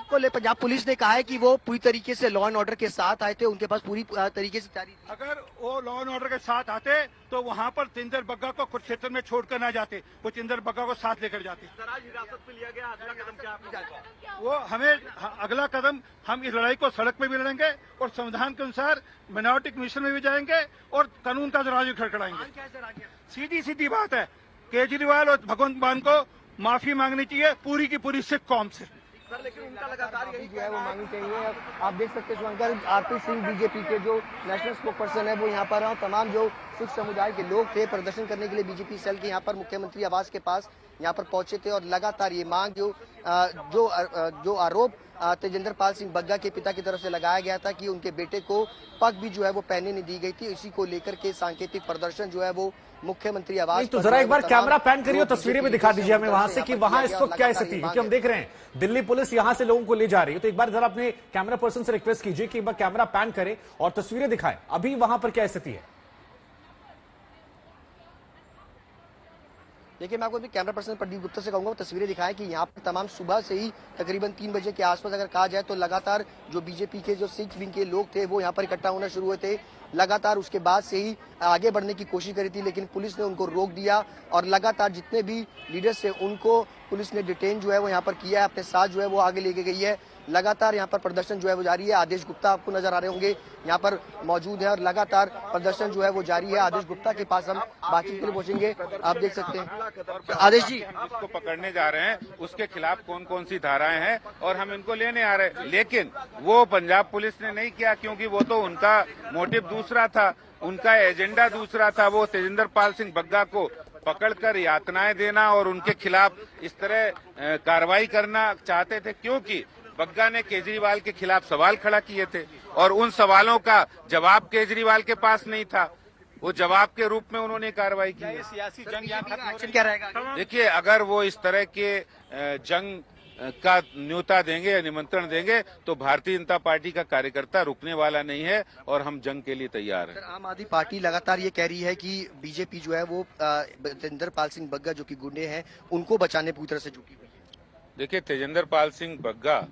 पंजाब पुलिस ने कहा है कि वो पूरी तरीके से लॉ एंड ऑर्डर के साथ आए थे, उनके पास पूरी तरीके से तैयारी थी। अगर वो लॉ एंड ऑर्डर के साथ आते तो वहाँ पर तेजिंदर बग्गा को कुरुक्षेत्र में छोड़कर ना जाते, वो तेजिंदर बग्गा को साथ लेकर जाते। हिरासत में लिया गया, अगला कदम क्या? वो हमें अगला कदम, हम इस लड़ाई को सड़क में भी लड़ेंगे और संविधान के अनुसार माइनॉरिटी कमीशन में भी जाएंगे और कानून का दरवाजा खड़खड़ाएंगे। सीधी बात है, केजरीवाल और भगवंत मान को माफी मांगनी चाहिए पूरी की पूरी सिख कौम से। सर, लेकिन उनका लगातार यही जो है वो मांगनी चाहिए। आप देख सकते हैं शुभंकर, आरपी सिंह बीजेपी के जो नेशनल स्पोक पर्सन है वो यहाँ पर, और तमाम जो सिख समुदाय के लोग थे प्रदर्शन करने के लिए बीजेपी सेल के यहाँ पर मुख्यमंत्री आवास के पास यहाँ पर पहुंचे थे और लगातार ये मांग जो आरोप तेजिंदर पाल सिंह बग्गा के पिता की तरफ से लगाया गया था कि उनके बेटे को पग भी जो है वो पहनने नहीं दी गई थी, इसी को लेकर के सांकेतिक प्रदर्शन जो है वो मुख्यमंत्री आवास। तो जरा एक बार कैमरा पैन करिए, तस्वीरें भी दिखा दीजिए हमें वहां से कि वहां इस वक्त क्या स्थिति है, क्योंकि हम देख रहे हैं दिल्ली पुलिस यहां से लोगों को ले जा रही है। तो एक बार जरा अपने कैमरा पर्सन से रिक्वेस्ट कीजिए कि एक बार कैमरा पैन करे और तस्वीरें दिखाएं, अभी वहां पर क्या स्थिति है। देखिए, मैं आपको अभी कैमरा पर्सन प्रदीप गुप्ता से कहूंगा तस्वीरें दिखाएं कि यहाँ पर तमाम सुबह से ही तकरीबन 3 बजे के आसपास अगर कहा जाए तो लगातार जो बीजेपी के जो सिख विंग के लोग थे वो यहाँ पर इकट्ठा होना शुरू हुए थे। लगातार उसके बाद से ही आगे बढ़ने की कोशिश करी थी, लेकिन पुलिस ने उनको रोक दिया और लगातार जितने भी लीडर्स थे उनको पुलिस ने डिटेन जो है वो यहाँ पर किया है, अपने साथ जो है वो आगे लेके गई है। लगातार यहाँ पर प्रदर्शन जो है वो जारी है। आदेश गुप्ता आपको नजर आ रहे होंगे यहाँ पर मौजूद है और लगातार प्रदर्शन जो है वो जारी है। आदेश गुप्ता के पास हम बातचीत के लिए पहुंचेंगे, आप देख सकते हैं। आदेश जी, उसको पकड़ने जा रहे हैं, उसके खिलाफ कौन कौन सी धाराएं हैं और हम इनको लेने आ रहे हैं, लेकिन वो पंजाब पुलिस ने नहीं किया, क्योंकि वो तो उनका मोटिव दूसरा था, उनका एजेंडा दूसरा था। वो तेजिंदर पाल सिंह बग्गा को पकड़कर यातनाएं देना और उनके खिलाफ इस तरह कार्रवाई करना चाहते थे, क्योंकि बग्गा ने केजरीवाल के खिलाफ सवाल खड़ा किए थे और उन सवालों का जवाब केजरीवाल के पास नहीं था। वो जवाब के रूप में उन्होंने कार्रवाई की। सियासी जंग यहाँ खत्म क्या रहेगा? देखिए, अगर वो इस तरह के जंग का न्योता देंगे या निमंत्रण देंगे तो भारतीय जनता पार्टी का कार्यकर्ता रुकने वाला नहीं है और हम जंग के लिए तैयार हैं। आम आदमी पार्टी लगातार ये कह रही है कि बीजेपी जो है वो तेजिंदर पाल सिंह बग्गा जो कि गुंडे हैं उनको बचाने पूरी तरह से जुटी हुई है। देखिए, तेजिंदर पाल सिंह बग्गा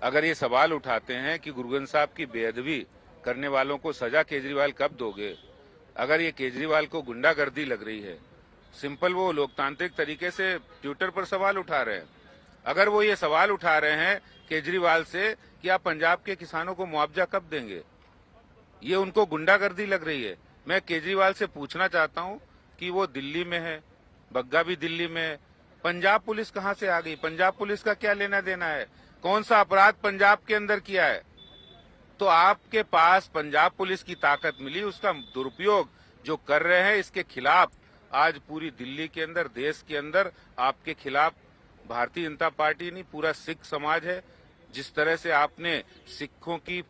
अगर ये सवाल उठाते हैं कि गुरगन साहब की बेअदबी करने वालों को सजा केजरीवाल कब दोगे, अगर ये केजरीवाल को गुंडागर्दी लग रही है, सिंपल वो लोकतांत्रिक तरीके से ट्विटर पर सवाल उठा रहे हैं, अगर वो ये सवाल उठा रहे हैं केजरीवाल से कि आप पंजाब के किसानों को मुआवजा कब देंगे, ये उनको गुंडागर्दी लग रही है। मैं केजरीवाल से पूछना चाहता हूं कि वो दिल्ली में है, बग्गा भी दिल्ली में है, पंजाब पुलिस कहां से आ गई? पंजाब पुलिस का क्या लेना देना है? कौन सा अपराध पंजाब के अंदर किया है? तो आपके पास पंजाब पुलिस की ताकत मिली, उसका दुरुपयोग जो कर रहे हैं, इसके खिलाफ आज पूरी दिल्ली के अंदर, देश के अंदर आपके खिलाफ भारतीय जनता पार्टी नहीं, पूरा सिख समाज है। जिस तरह से आपने सिखों की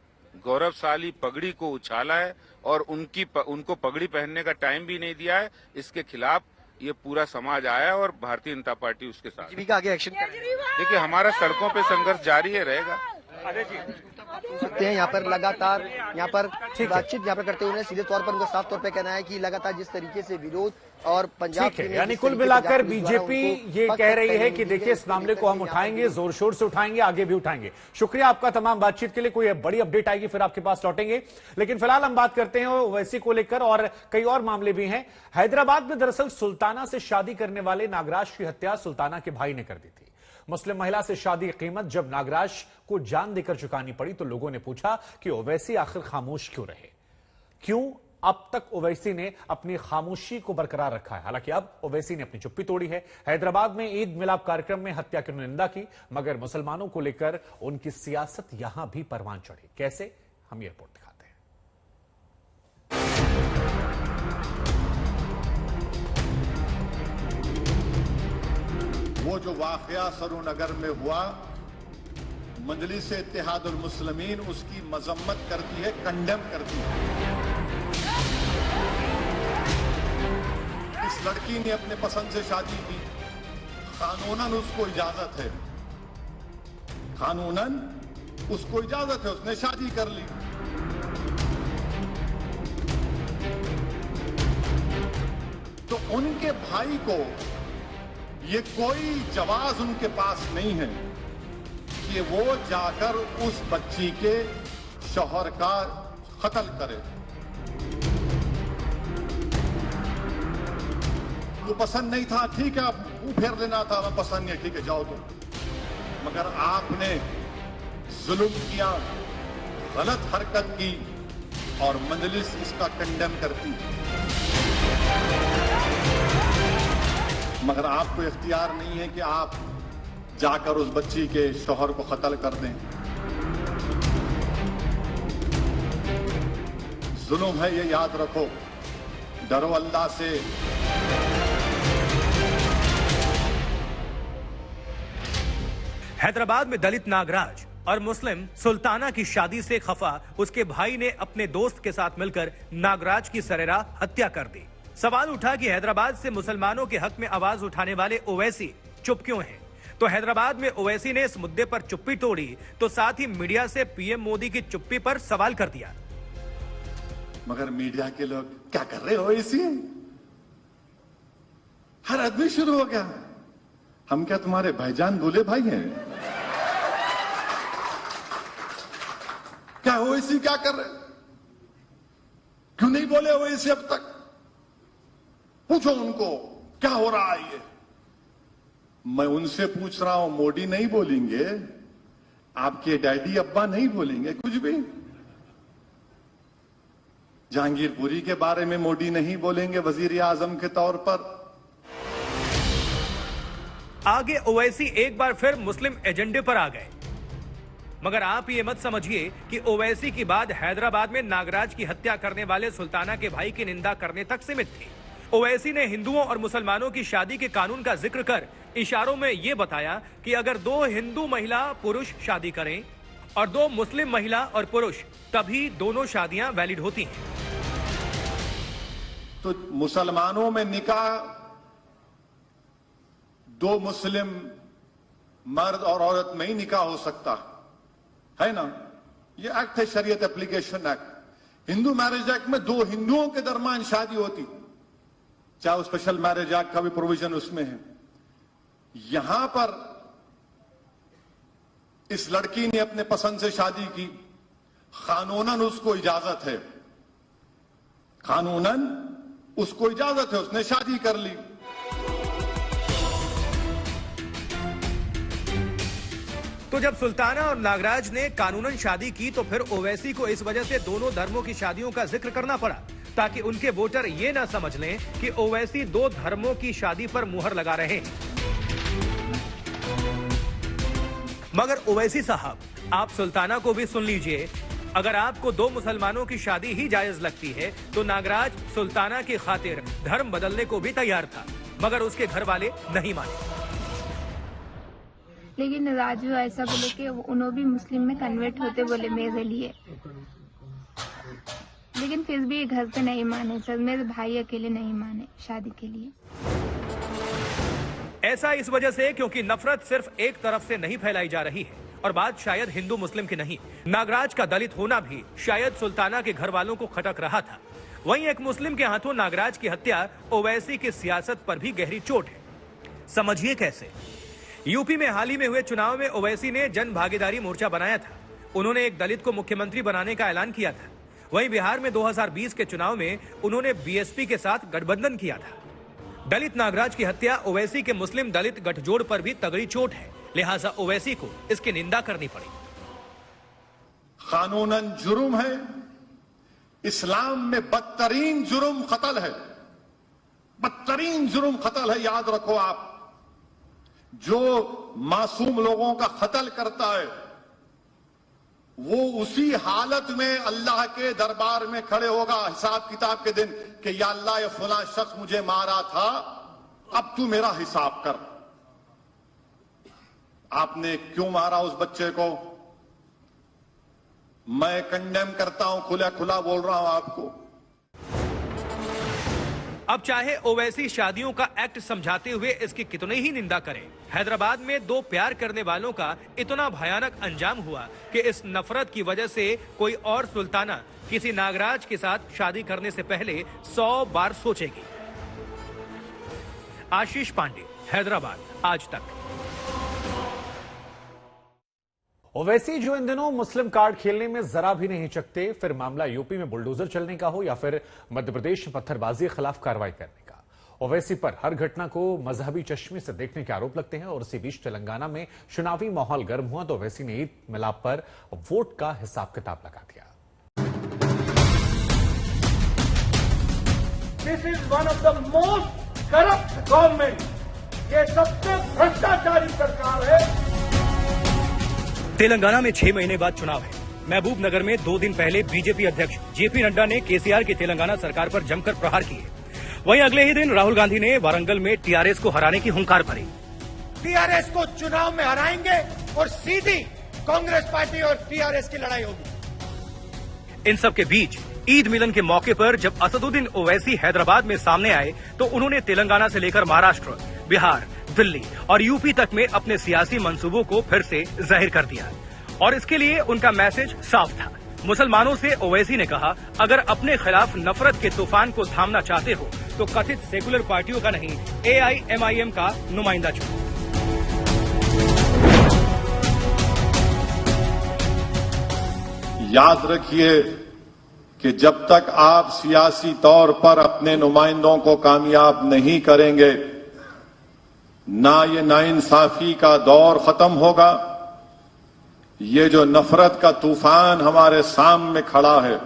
गौरवशाली पगड़ी को उछाला है और उनको पगड़ी पहनने का टाइम भी नहीं दिया है, इसके खिलाफ ये पूरा समाज आया और भारतीय जनता पार्टी उसके साथ। बीजेपी का आगे एक्शन देखिए, हमारा सड़कों पे संघर्ष जारी है, रहेगा। सकते हैं यहाँ पर लगातार बातचीत यहाँ पर करते हुए सीधे तौर पर उनका साफ तौर पे कहना है कि लगातार जिस तरीके से विरोध और पंजाब ठीक है, यानी कुल मिलाकर बीजेपी ये कह रही है कि देखिए इस मामले को हम उठाएंगे, जोर शोर से उठाएंगे, आगे भी उठाएंगे। शुक्रिया आपका तमाम बातचीत के लिए। कोई बड़ी अपडेट आएगी फिर आपके पास लौटेंगे, लेकिन फिलहाल हम बात करते हैं ओवैसी को लेकर और कई और मामले भी हैं। हैदराबाद में दरअसल सुल्ताना से शादी करने वाले नागराज की हत्या सुल्ताना के भाई ने कर दी थी। मुस्लिम महिला से शादी की कीमत जब नागराज को जान देकर चुकानी पड़ी तो लोगों ने पूछा कि ओवैसी आखिर खामोश क्यों रहे, क्यों अब तक ओवैसी ने अपनी खामोशी को बरकरार रखा है। हालांकि अब ओवैसी ने अपनी चुप्पी तोड़ी है। हैदराबाद में ईद मिलाप कार्यक्रम में हत्या की निंदा की, मगर मुसलमानों को लेकर उनकी सियासत यहां भी परवान चढ़ी। कैसे, हम ये रिपोर्ट दिखाते हैं। वो जो वाकया सरूनगर में हुआ, मजलिस इत्तेहादुल मुस्लिमीन उसकी मजम्मत करती है, कंडेम करती है। इस लड़की ने अपने पसंद से शादी की, कानूनन उसको इजाजत है, कानूनन उसको इजाजत है, उसने शादी कर ली। तो उनके भाई को ये कोई जवाज उनके पास नहीं है कि वो जाकर उस बच्ची के शौहर का कत्ल करे। वो पसंद नहीं था, ठीक है, आप मुंह फेर लेना था, मैं पसंद नहीं, ठीक है जाओ तुम, मगर आपने जुल्म किया, गलत हरकत की और मजलिस इसका कंडेम करती। मगर आपको इख्तियार नहीं है कि आप जाकर उस बच्ची के शौहर को कत्ल कर दें। जुल्म है, ये याद रखो, डरो अल्लाह से। हैदराबाद में दलित नागराज और मुस्लिम सुल्ताना की शादी से खफा उसके भाई ने अपने दोस्त के साथ मिलकर नागराज की सरेराह हत्या कर दी। सवाल उठा कि हैदराबाद से मुसलमानों के हक में आवाज उठाने वाले ओवैसी चुप क्यों हैं? तो हैदराबाद में ओवैसी ने इस मुद्दे पर चुप्पी तोड़ी तो साथ ही मीडिया से पीएम मोदी की चुप्पी पर सवाल कर दिया। मगर मीडिया के लोग क्या कर रहे हो? इसी हर आदमी शुरू हो गया, हम क्या तुम्हारे भाईजान दूल्हे भाई हैं क्या? ओवैसी क्या कर रहे, क्यों नहीं बोले ओवैसी अब तक? पूछो उनको क्या हो रहा है। ये मैं उनसे पूछ रहा हूं, मोदी नहीं बोलेंगे, आपके डैडी अब्बा नहीं बोलेंगे कुछ भी, जहांगीरपुरी के बारे में मोदी नहीं बोलेंगे वजीर आजम के तौर पर। आगे ओवैसी एक बार फिर मुस्लिम एजेंडे पर आ गए, मगर आप ये मत समझिए कि ओवैसी की बात हैदराबाद में नागराज की हत्या करने वाले सुल्ताना के भाई की निंदा करने तक सीमित थी। ओवैसी ने हिंदुओं और मुसलमानों की शादी के कानून का जिक्र कर इशारों में यह बताया कि अगर दो हिंदू महिला पुरुष शादी करें और दो मुस्लिम महिला और पुरुष, तभी दोनों शादियां वैलिड होती हैं। तो मुसलमानों में निकाह दो मुस्लिम मर्द और औरत में ही निकाह हो सकता है ना? ये एक्ट है, शरीयत application act. Hindu marriage act में दो हिंदुओं के दरमियान शादी होती, चाहे स्पेशल मैरिज एक्ट का भी प्रोविजन उसमें है। यहां पर इस लड़की ने अपने पसंद से शादी की, कानूनन उसको इजाजत है, कानूनन उसको इजाजत है, उसने शादी कर ली। तो जब सुल्ताना और नागराज ने कानूनन शादी की तो फिर ओवैसी को इस वजह से दोनों धर्मों की शादियों का जिक्र करना पड़ा, ताकि उनके वोटर ये ना समझ लें कि ओवैसी दो धर्मों की शादी पर मुहर लगा रहे हैं। मगर ओवैसी साहब, आप सुल्ताना को भी सुन लीजिए। अगर आपको दो मुसलमानों की शादी ही जायज लगती है तो नागराज सुल्ताना की खातिर धर्म बदलने को भी तैयार था, मगर उसके घर वाले नहीं माने। लेकिन राजू ऐसा बोले कि उन्होंने भी मुस्लिम में कन्वर्ट होते बोले मेरे लिए, लेकिन फिर भी घर पे नहीं माने सर। मेरे भाई अकेले नहीं माने शादी के लिए। ऐसा इस वजह से क्योंकि नफरत सिर्फ एक तरफ से नहीं फैलाई जा रही है, और बात शायद हिंदू मुस्लिम की नहीं, नागराज का दलित होना भी शायद सुल्ताना के घर वालों को खटक रहा था। वहीं एक मुस्लिम के हाथों नागराज की हत्या ओवैसी की सियासत पर भी गहरी चोट है। समझिए कैसे। यूपी में हाल ही में हुए चुनाव में ओवैसी ने जन भागीदारी मोर्चा बनाया था। उन्होंने एक दलित को मुख्यमंत्री बनाने का ऐलान किया था। वहीं बिहार में 2020 के चुनाव में उन्होंने बीएसपी के साथ गठबंधन किया था। दलित नागराज की हत्या ओवैसी के मुस्लिम दलित गठजोड़ पर भी तगड़ी चोट है, लिहाजा ओवैसी को इसकी निंदा करनी पड़ी। कानूनन जुर्म है, इस्लाम में बदतरीन जुर्म कत्ल है, बदतरीन जुर्म कत्ल है। याद रखो आप, जो मासूम लोगों का कत्ल करता है वो उसी हालत में अल्लाह के दरबार में खड़े होगा हिसाब किताब के दिन कि या अल्लाह ये फलां शख्स मुझे मारा था, अब तू मेरा हिसाब कर। आपने क्यों मारा उस बच्चे को? मैं कंडेम करता हूं, खुला खुला बोल रहा हूं आपको। अब चाहे ओवैसी शादियों का एक्ट समझाते हुए इसकी कितनी ही निंदा करें, हैदराबाद में दो प्यार करने वालों का इतना भयानक अंजाम हुआ कि इस नफरत की वजह से कोई और सुल्ताना किसी नागराज के साथ शादी करने से पहले 100 बार सोचेगी। आशीष पांडे, हैदराबाद, आज तक। ओवैसी जो इन दिनों मुस्लिम कार्ड खेलने में जरा भी नहीं चकते, फिर मामला यूपी में बुलडोजर चलने का हो या फिर मध्य प्रदेश में पत्थरबाजी के खिलाफ कार्रवाई करने का, ओवैसी पर हर घटना को मजहबी चश्मे से देखने के आरोप लगते हैं। और इसी बीच तेलंगाना में चुनावी माहौल गर्म हुआ तो ओवैसी ने ईद मिलाप पर वोट का हिसाब किताब लगा दिया। This is one of the most corrupt government, ये सबसे भ्रष्टाचारी सरकार है। तेलंगाना में 6 महीने बाद चुनाव है। महबूब नगर में 2 दिन पहले बीजेपी अध्यक्ष जेपी नड्डा ने केसीआर की तेलंगाना सरकार पर जमकर प्रहार किए। वहीं अगले ही दिन राहुल गांधी ने वारंगल में टीआरएस को हराने की हुंकार भरी। टीआरएस को चुनाव में हराएंगे और सीधी कांग्रेस पार्टी और टीआरएस की लड़ाई होगी। इन सब के बीच ईद मिलन के मौके पर जब असदुद्दीन ओवैसी हैदराबाद में सामने आए तो उन्होंने तेलंगाना से लेकर महाराष्ट्र, बिहार, दिल्ली और यूपी तक में अपने सियासी मंसूबों को फिर से जाहिर कर दिया। और इसके लिए उनका मैसेज साफ था। मुसलमानों से ओवैसी ने कहा, अगर अपने खिलाफ नफरत के तूफान को थामना चाहते हो तो कथित सेकुलर पार्टियों का नहीं, AIMIM का नुमाइंदा चुनो। याद रखिए कि जब तक आप सियासी तौर पर अपने नुमाइंदों को कामयाब नहीं करेंगे, ना ये नाइंसाफी का दौर खत्म होगा। ये जो नफरत का तूफान हमारे सामने खड़ा है,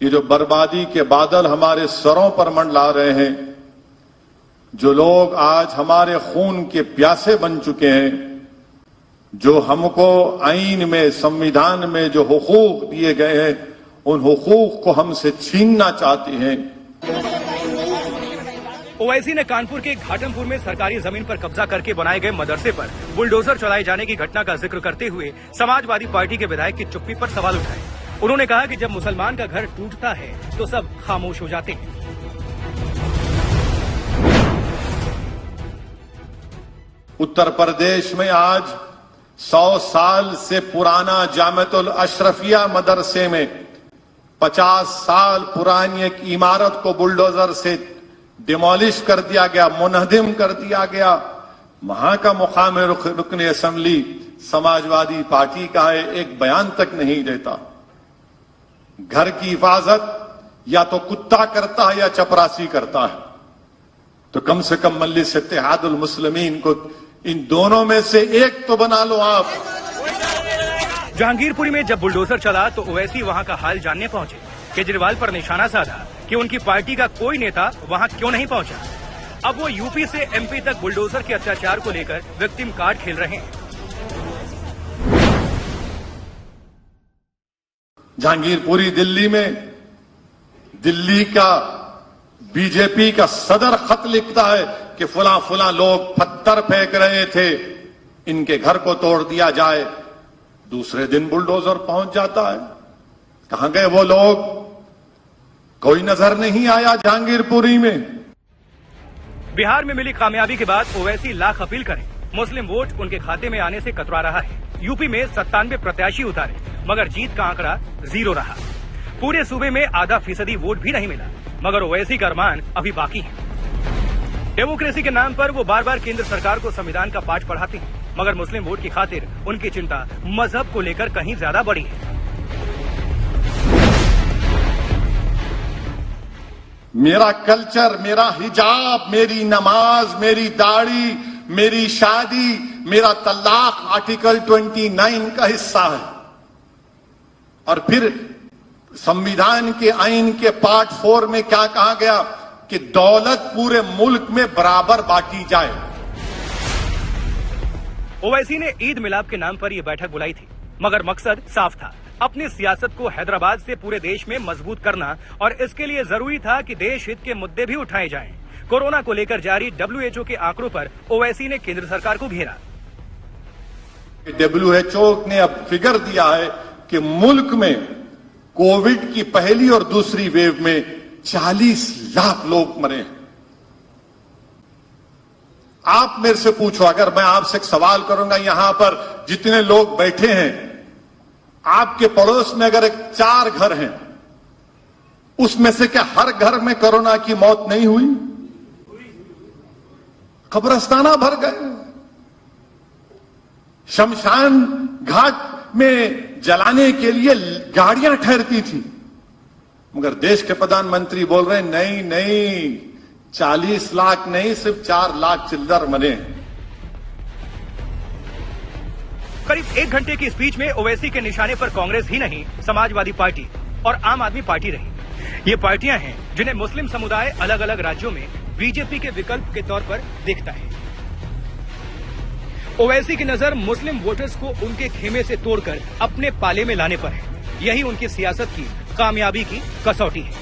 ये जो बर्बादी के बादल हमारे सरों पर मंडला रहे हैं, जो लोग आज हमारे खून के प्यासे बन चुके हैं, जो हमको आईन में, संविधान में जो हुकूक दिए गए हैं, उन हुकूक को हमसे छीनना चाहते हैं। ओवैसी ने कानपुर के घाटमपुर में सरकारी जमीन पर कब्जा करके बनाए गए मदरसे पर बुलडोजर चलाए जाने की घटना का जिक्र करते हुए समाजवादी पार्टी के विधायक की चुप्पी पर सवाल उठाए। उन्होंने कहा कि जब मुसलमान का घर टूटता है तो सब खामोश हो जाते हैं। उत्तर प्रदेश में आज 100 साल से पुराना जामिअतुल अशरफिया मदरसे में 50 साल पुरानी एक इमारत को बुलडोजर से डिमोलिश कर दिया गया, मुनहदिम कर दिया गया। वहां का मुकाम रुकन असेंबली समाजवादी पार्टी का है, एक बयान तक नहीं देता। घर की हिफाजत या तो कुत्ता करता है या चपरासी करता है, तो कम से कम मजलिस इत्तेहादुल मुस्लिमीन को इन दोनों में से एक तो बना लो आप। जहांगीरपुरी में जब बुलडोजर चला तो ओवैसी वहां का हाल जानने पहुंचे। केजरीवाल पर निशाना साधा कि उनकी पार्टी का कोई नेता वहां क्यों नहीं पहुंचा। अब वो यूपी से MP तक बुलडोजर के अत्याचार को लेकर विक्टिम कार्ड खेल रहे हैं। जहांगीरपुरी दिल्ली में दिल्ली का बीजेपी का सदर खत लिखता है कि फुला फुला लोग पत्थर फेंक रहे थे, इनके घर को तोड़ दिया जाए। दूसरे दिन बुलडोजर पहुंच जाता है। कहां गए वो लोग? कोई नजर नहीं आया जहांगीरपुरी में। बिहार में मिली कामयाबी के बाद ओवैसी लाख अपील करें, मुस्लिम वोट उनके खाते में आने से कतरा रहा है। यूपी में 97 प्रत्याशी उतारे मगर जीत का आंकड़ा 0 रहा। पूरे सूबे में आधा फीसदी वोट भी नहीं मिला मगर ओवैसी का अरमान अभी बाकी है। डेमोक्रेसी के नाम पर वो बार बार केंद्र सरकार को संविधान का पाठ पढ़ाते हैं मगर मुस्लिम वोट की खातिर उनकी चिंता मजहब को लेकर कहीं ज्यादा बड़ी है। मेरा कल्चर, मेरा हिजाब, मेरी नमाज, मेरी दाढ़ी, मेरी शादी, मेरा तलाक आर्टिकल 29 का हिस्सा है। और फिर संविधान के आइन के पार्ट 4 में क्या कहा गया कि दौलत पूरे मुल्क में बराबर बांटी जाए। ओवैसी ने ईद मिलाप के नाम पर यह बैठक बुलाई थी मगर मकसद साफ था, अपनी सियासत को हैदराबाद से पूरे देश में मजबूत करना और इसके लिए जरूरी था कि देश हित के मुद्दे भी उठाए जाएं। कोरोना को लेकर जारी WHO के आंकड़ों पर ओवैसी ने केंद्र सरकार को घेरा। WHO ने अब फिगर दिया है कि मुल्क में कोविड की पहली और दूसरी वेव में 40 लाख लोग मरे हैं। आप मेरे से पूछो, अगर मैं आपसे एक सवाल करूंगा, यहां पर जितने लोग बैठे हैं, आपके पड़ोस में अगर 4 घर हैं, उसमें से क्या हर घर में कोरोना की मौत नहीं हुई? कब्रिस्ताना भर गए। शमशान घाट में जलाने के लिए गाड़ियां ठहरती थी मगर देश के प्रधानमंत्री बोल रहे हैं नहीं नहीं, 40 लाख नहीं, सिर्फ 4 लाख चिल्लर मरे। करीब 1 घंटे की स्पीच में ओवैसी के निशाने पर कांग्रेस ही नहीं, समाजवादी पार्टी और आम आदमी पार्टी रही। ये पार्टियां हैं जिन्हें मुस्लिम समुदाय अलग अलग राज्यों में बीजेपी के विकल्प के तौर पर देखता है। ओवैसी की नजर मुस्लिम वोटर्स को उनके खेमे से तोड़कर अपने पाले में लाने पर है। यही उनकी सियासत की कामयाबी की कसौटी है।